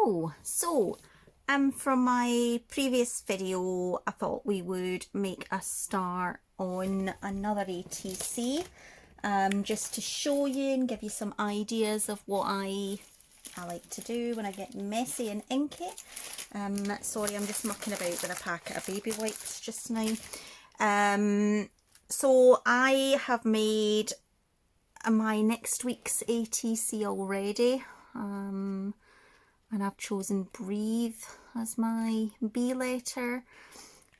Hello! From my previous video, I thought we would make a start on another ATC, just to show you and give you some ideas of what I like to do when I get messy and inky. Sorry, I'm just mucking about with a packet of baby wipes just now. So I have made my next week's ATC already. And I've chosen Breathe as my B letter.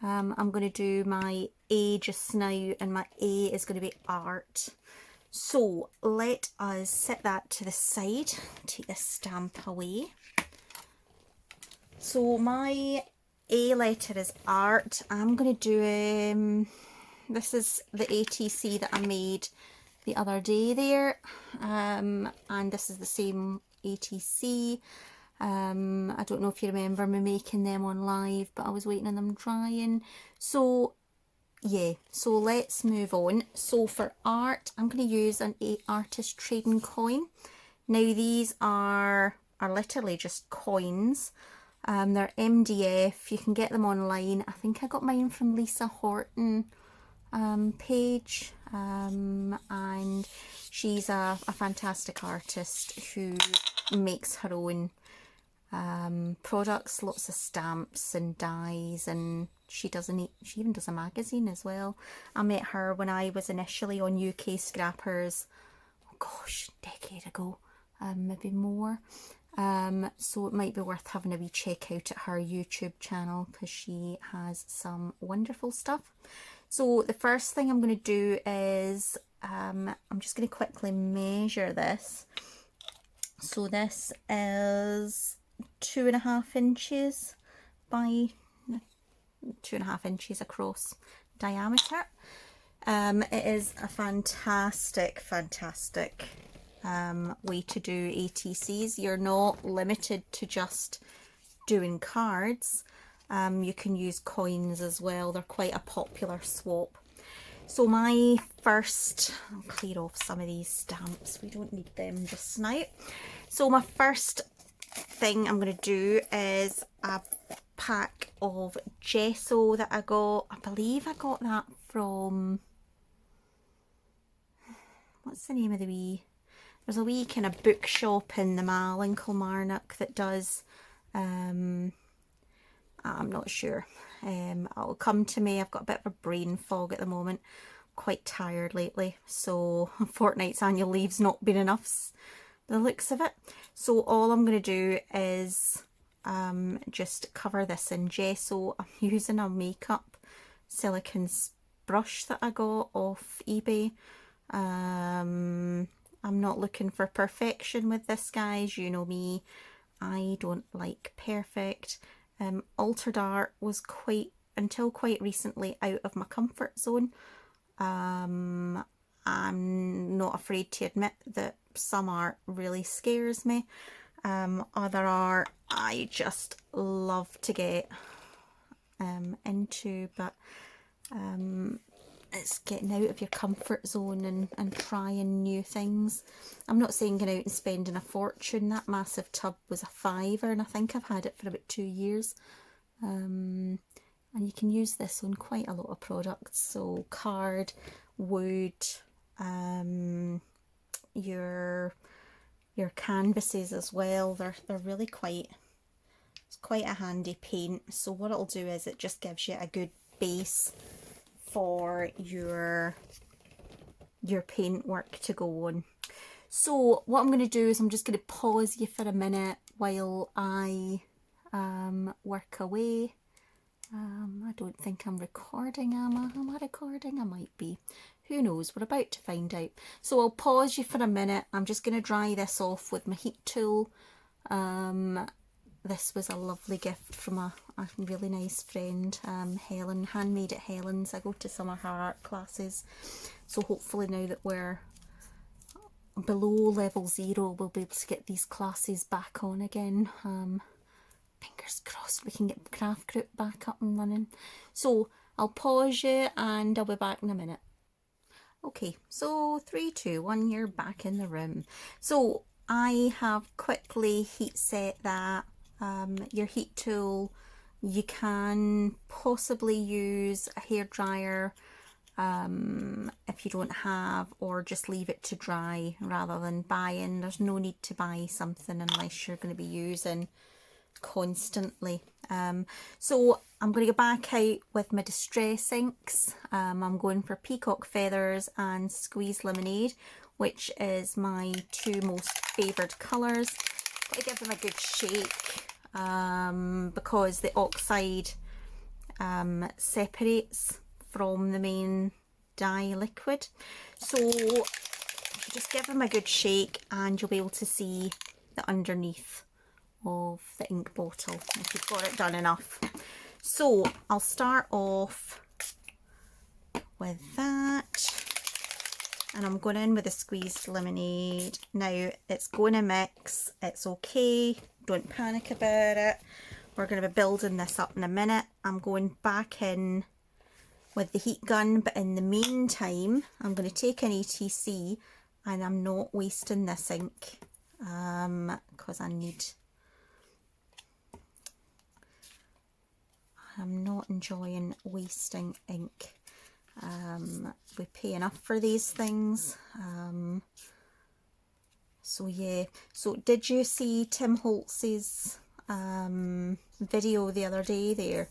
I'm going to do my A just now, and my A is going to be Art. So let us set that to the side, take this stamp away. So my A letter is Art. I'm going to do, this is the ATC that I made the other day there, and this is the same ATC. I don't know if you remember me making them on live, but I was waiting on them drying. So yeah, so let's move on. So for Art, I'm going to use an artist trading coin. Now these are literally just coins. They're MDF. You can get them online. I think I got mine from Lisa Horton page, and she's a fantastic artist who makes her own products, lots of stamps and dies, and she even does a magazine as well. I met her when I was initially on UK Scrappers, oh gosh, a decade ago, maybe more. So it might be worth having a wee check out at her YouTube channel because she has some wonderful stuff. So the first thing I'm going to do is I'm just going to quickly measure this. So this is 2.5 inches by 2.5 inches across diameter. It is a fantastic way to do ATCs. You're not limited to just doing cards. You can use coins as well. They're quite a popular swap. So my first, I'll clear off some of these stamps, we don't need them just now. So my first thing I'm going to do is a pack of gesso that I got. I believe I got that from, what's the name of the wee, there's a wee kind of bookshop in the Mall in Kilmarnock that does, I'm not sure. It'll come to me. I've got a bit of a brain fog at the moment. Quite tired lately, so a fortnight's annual leave's not been enough, the looks of it. So all I'm going to do is just cover this in gesso. I'm using a makeup silicone brush that I got off eBay. I'm not looking for perfection with this, guys. You know me, I don't like perfect. Altered art was until quite recently out of my comfort zone. I'm not afraid to admit that some art really scares me. Other art I just love to get into, but it's getting out of your comfort zone and trying new things. I'm not saying going out and spending a fortune. That massive tub was a £5, and I think I've had it for about 2 years. And you can use this on quite a lot of products. So card, wood, your canvases as well. They're really it's quite a handy paint. So what it'll do is it just gives you a good base for your paint work to go on. So what I'm going to do is I'm just going to pause you for a minute while I work away. I don't think I'm recording, am I? Am I recording? I might be. Who knows? We're about to find out. So I'll pause you for a minute. I'm just going to dry this off with my heat tool. This was a lovely gift from a really nice friend, Helen, handmade at Helen's. I go to some of her art classes. So hopefully now that we're below level 0, we'll be able to get these classes back on again. Fingers crossed we can get the craft group back up and running. So I'll pause you and I'll be back in a minute. Okay, so 3, 2, 1, you're back in the room. So I have quickly heat set that your heat tool. You can possibly use a hairdryer if you don't have, or just leave it to dry rather than buying. There's no need to buy something unless you're going to be using constantly. So I'm going to go back out with my distress inks. I'm going for Peacock Feathers and Squeeze Lemonade, which is my two most favoured colours. Got to give them a good shake because the oxide separates from the main dye liquid. So just give them a good shake and you'll be able to see the underneath of the ink bottle if you've got it done enough. So I'll start off with that, and I'm going in with a squeezed lemonade. Now it's going to mix, it's okay, don't panic about it. We're going to be building this up in a minute. I'm going back in with the heat gun, but in the meantime I'm going to take an ATC, and I'm not wasting this ink because I'm not enjoying wasting ink. We pay enough for these things. So yeah, so did you see Tim Holtz's video the other day there?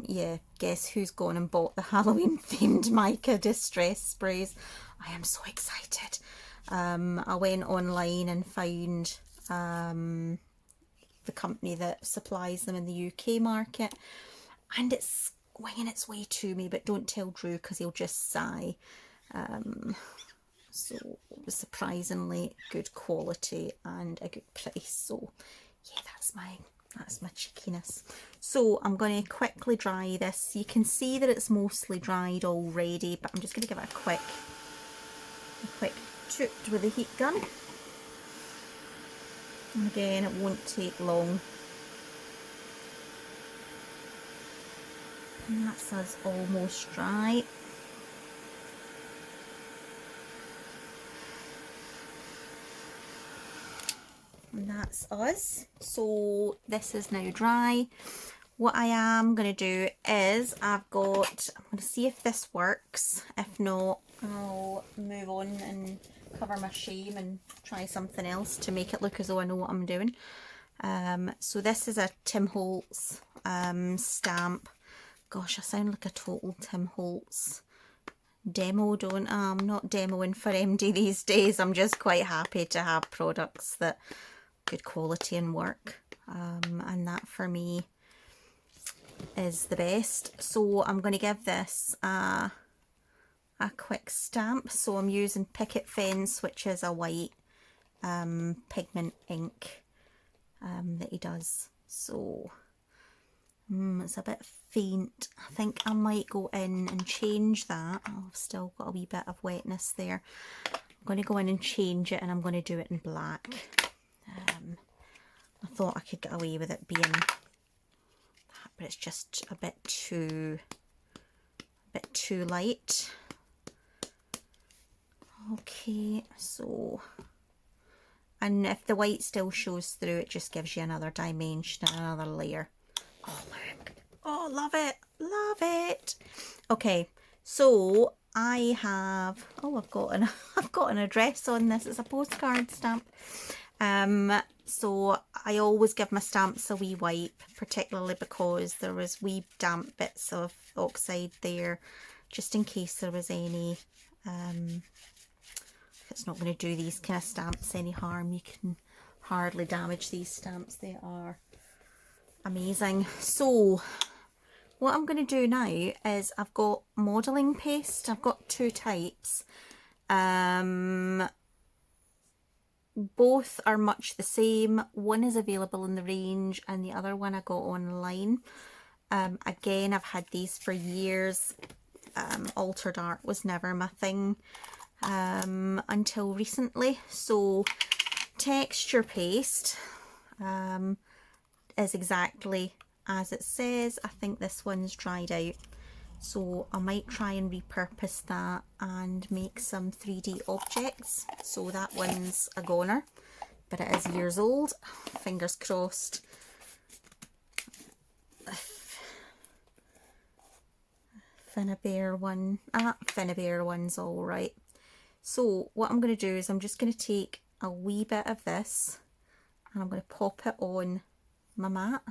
Yeah, guess who's gone and bought the Halloween themed mica distress sprays? I am so excited. I went online and found the company that supplies them in the UK market, and it's winging its way to me, but don't tell Drew because he'll just sigh. So it was surprisingly good quality and a good price. So yeah, that's my cheekiness. So I'm going to quickly dry this. You can see that it's mostly dried already, but I'm just going to give it a quick toot with the heat gun. And again, it won't take long. And that's us almost dry. And that's us. So this is now dry. What I am going to do is I'm going to see if this works. If not, I'll move on and cover my shame and try something else to make it look as though I know what I'm doing. So this is a Tim Holtz stamp. Gosh, I sound like a total Tim Holtz demo, don't I? I'm not demoing for MD these days. I'm just quite happy to have products that good quality and work. And that for me is the best. So I'm going to give this a quick stamp. So I'm using Picket Fence, which is a white pigment ink that he does. So it's a bit faint. I think I might go in and change that. Oh, I've still got a wee bit of wetness there. I'm going to go in and change it, and I'm going to do it in black. I thought I could get away with it being that, but it's just a bit too light. Okay, so, and if the white still shows through, it just gives you another dimension and another layer. Oh look, oh love it, love it. Okay, so I have, oh I've got an address on this. It's a postcard stamp. So I always give my stamps a wee wipe, particularly because there was wee damp bits of oxide there, just in case there was any. It's not going to do these kind of stamps any harm. You can hardly damage these stamps. They are amazing. So what I'm going to do now is I've got modelling paste. I've got two types. Both are much the same. One is available in the range and the other one I got online. Again, I've had these for years. Altered art was never my thing until recently. So texture paste is exactly as it says. I think this one's dried out, so I might try and repurpose that and make some 3D objects. So that one's a goner, but it is years old. Fingers crossed Finnabair one. Finnabair one's all right. So what I'm going to do is I'm just going to take a wee bit of this and I'm going to pop it on my mat.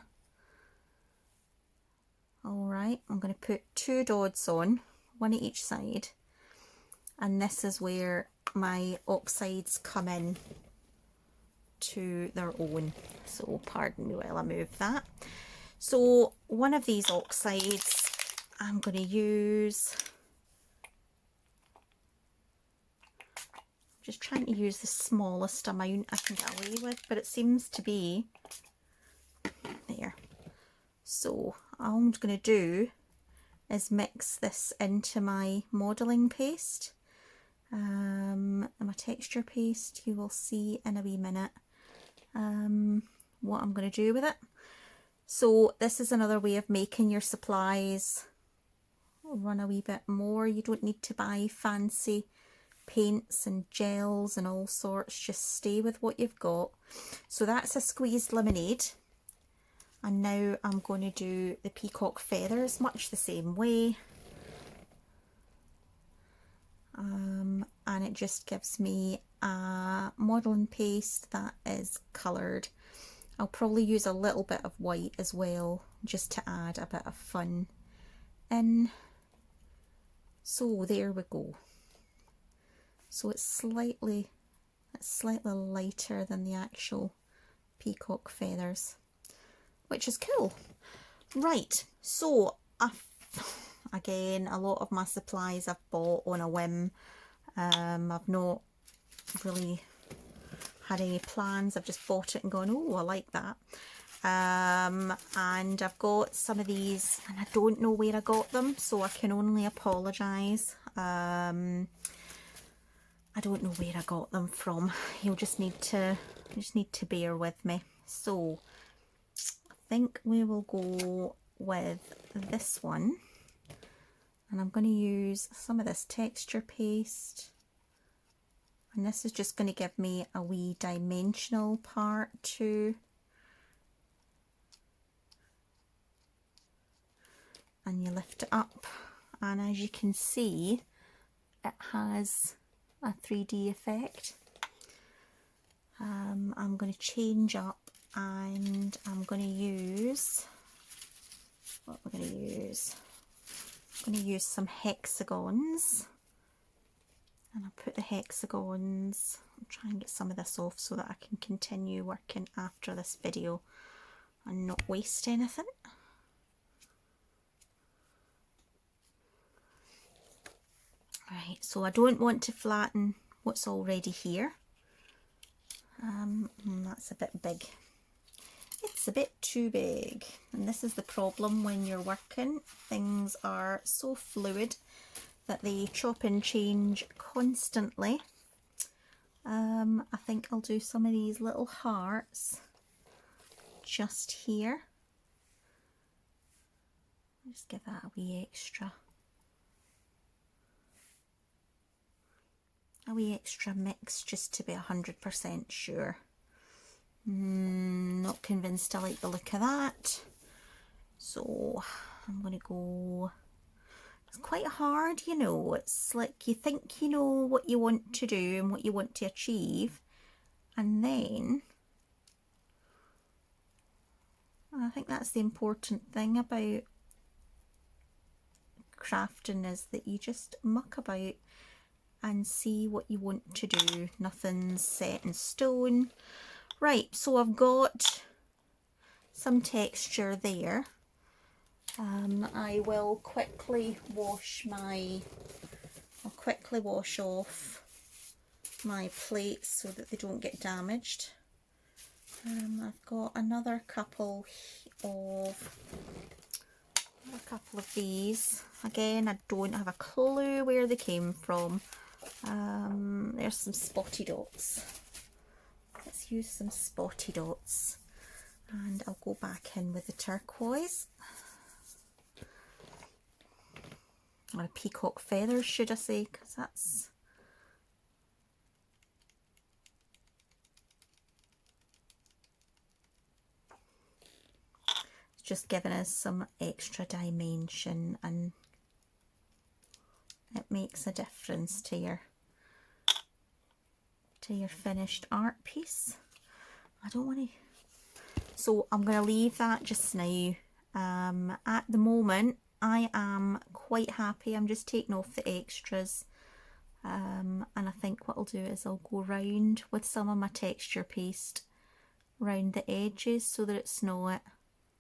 All right, I'm going to put 2 dots on, one at each side, and this is where my oxides come in to their own. So pardon me while I move that. So one of these oxides I'm going to use, just trying to use the smallest amount I can get away with, but it seems to be there. So all I'm going to do is mix this into my modelling paste, and my texture paste. You will see in a wee minute what I'm going to do with it. So this is another way of making your supplies run a wee bit more. You don't need to buy fancy paints and gels and all sorts, just stay with what you've got. So that's a squeezed lemonade, and now I'm going to do the peacock feathers much the same way, and it just gives me a modelling paste that is coloured. I'll probably use a little bit of white as well, just to add a bit of fun in. So there we go. So it's slightly lighter than the actual peacock feathers, which is cool. Right, so again, a lot of my supplies I've bought on a whim. I've not really had any plans. I've just bought it and gone, oh, I like that. And I've got some of these and I don't know where I got them, so I can only apologise. I don't know where I got them from. You'll just need to bear with me. So I think we will go with this one, and I'm going to use some of this texture paste, and this is just going to give me a wee dimensional part too. And you lift it up, and as you can see, it has a 3D effect. I'm going to change up, and I'm going to use, what we're going to use, I'm going to use some hexagons, and I'll put the hexagons, I'll try and get some of this off so that I can continue working after this video and not waste anything. Right, so I don't want to flatten what's already here. That's a bit big. It's a bit too big, and this is the problem when you're working. Things are so fluid that they chop and change constantly. I think I'll do some of these little hearts just here. Just give that a wee extra. A wee extra mix just to be 100% sure. Not convinced I like the look of that. So I'm going to go, it's quite hard, you know, it's like you think you know what you want to do and what you want to achieve, and then I think that's the important thing about crafting, is that you just muck about and see what you want to do. Nothing's set in stone. Right, so I've got some texture there. I will quickly wash off my plates so that they don't get damaged. I've got another couple of these. Again, I don't have a clue where they came from. There's some spotty dots. Let's use some spotty dots, and I'll go back in with the turquoise, or peacock feathers should I say, because that's just giving us some extra dimension, and it makes a difference to your finished art piece. I don't want to, so I'm going to leave that just now. At the moment I am quite happy. I'm just taking off the extras, and I think what I'll do is I'll go round with some of my texture paste round the edges so that it's not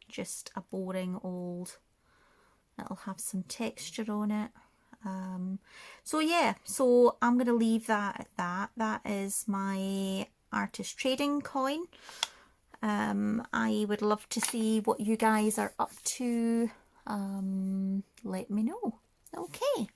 just a boring old, it'll have some texture on it. So yeah, so I'm going to leave that at that. That is my artist trading coin. I would love to see what you guys are up to. Let me know. Okay.